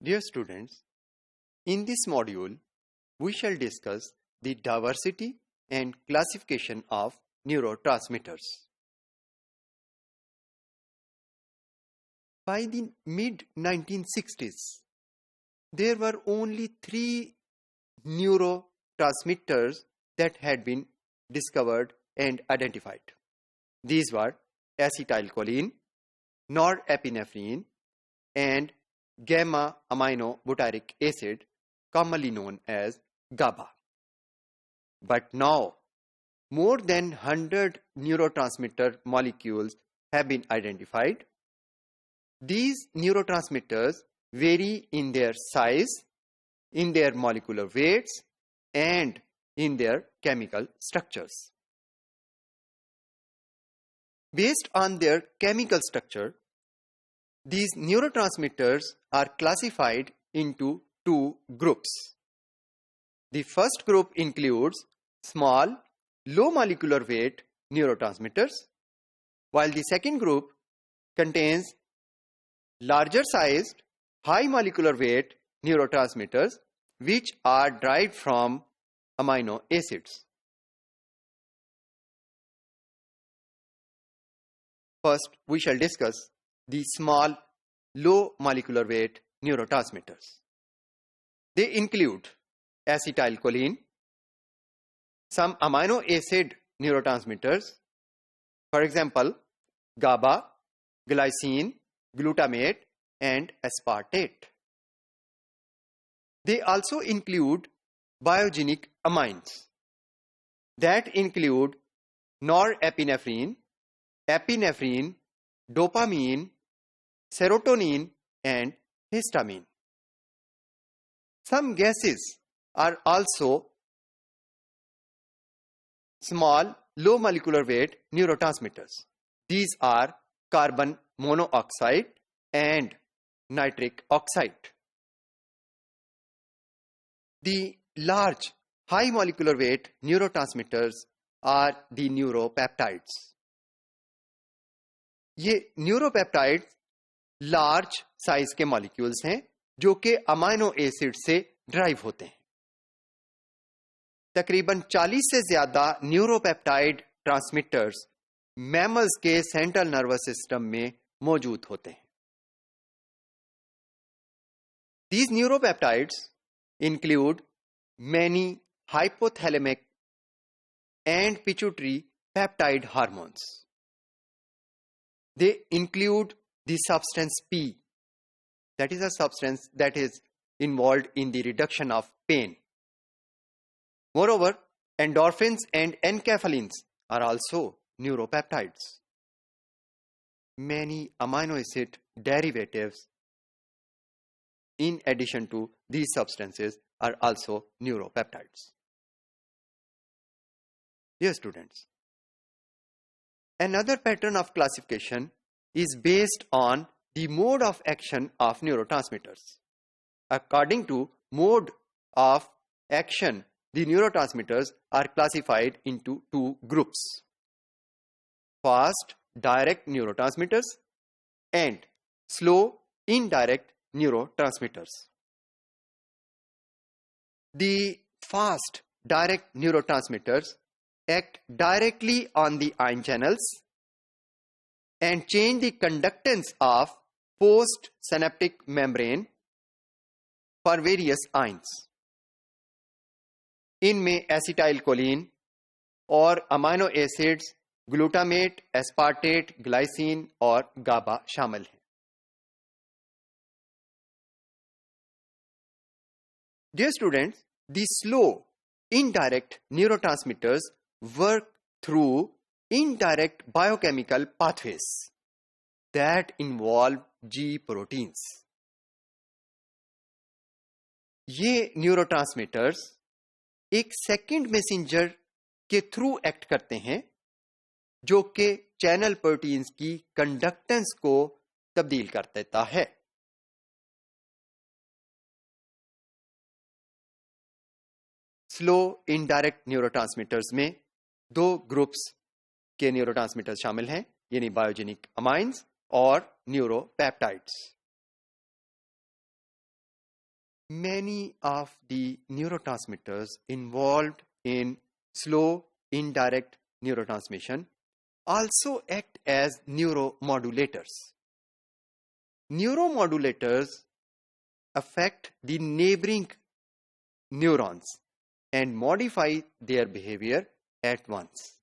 Dear students, in this module, we shall discuss the diversity and classification of neurotransmitters. By the mid-1960s, there were only 3 neurotransmitters that had been discovered and identified. These were acetylcholine, norepinephrine, and gamma amino butyric acid, commonly known as GABA. But now, more than 100 neurotransmitter molecules have been identified. These neurotransmitters vary in their size, in their molecular weights, and in their chemical structures. Based on their chemical structure, these neurotransmitters are classified into 2 groups. The first group includes small, low molecular weight neurotransmitters, while the second group contains larger sized, high molecular weight neurotransmitters which are derived from amino acids. First, we shall discuss the small, low molecular weight neurotransmitters. They include acetylcholine, some amino acid neurotransmitters, for example, GABA, glycine, glutamate, and aspartate. They also include biogenic amines that include norepinephrine, epinephrine, dopamine, serotonin, and histamine. Some gases are also small, low molecular weight neurotransmitters. These are carbon monoxide and nitric oxide. The large, high molecular weight neurotransmitters are the neuropeptides. ये न्यूरोपेप्टाइड्स large size के molecules हैं जो कि amino acid से drive होते हैं. तकरीबन 40 से ज्यादा न्यूरोपेप्टाइड ट्रांसमिटर्स मैमल्स के सेंट्रल नर्वस सिस्टम में मौजूद होते हैं. These neuropeptides include many hypothalamic and pituitary peptide hormones. They include the substance P, that is a substance that is involved in the reduction of pain. Moreover, endorphins and enkephalins are also neuropeptides. Many amino acid derivatives, in addition to these substances, are also neuropeptides. Dear students, another pattern of classification is based on the mode of action of neurotransmitters. According to mode of action, the neurotransmitters are classified into 2 groups: fast, direct neurotransmitters and slow, indirect neurotransmitters. The fast, direct neurotransmitters act directly on the ion channels and change the conductance of postsynaptic membrane for various ions. इनमें acetylcholine और amino acids glutamate, aspartate, glycine और गाबा शामिल हैं. Dear students, the slow, indirect neurotransmitters work through indirect biochemical pathways that involve G proteins. ये neurotransmitters एक second messenger के through act करते हैं जो कि चैनल प्रोटीन्स की कंडक्टेंस को तब्दील कर देता है. स्लो इनडायरेक्ट न्यूरोट्रांसमीटर्स में 2 ग्रुप्स के न्यूरोट्रांसमीटर्स शामिल हैं, यानी बायोजेनिक अमाइंस और न्यूरोपेप्टाइड्स. Many of the neurotransmitters involved in slow indirect neurotransmission also act as neuromodulators. Neuromodulators affect the neighboring neurons and modify their behavior at once.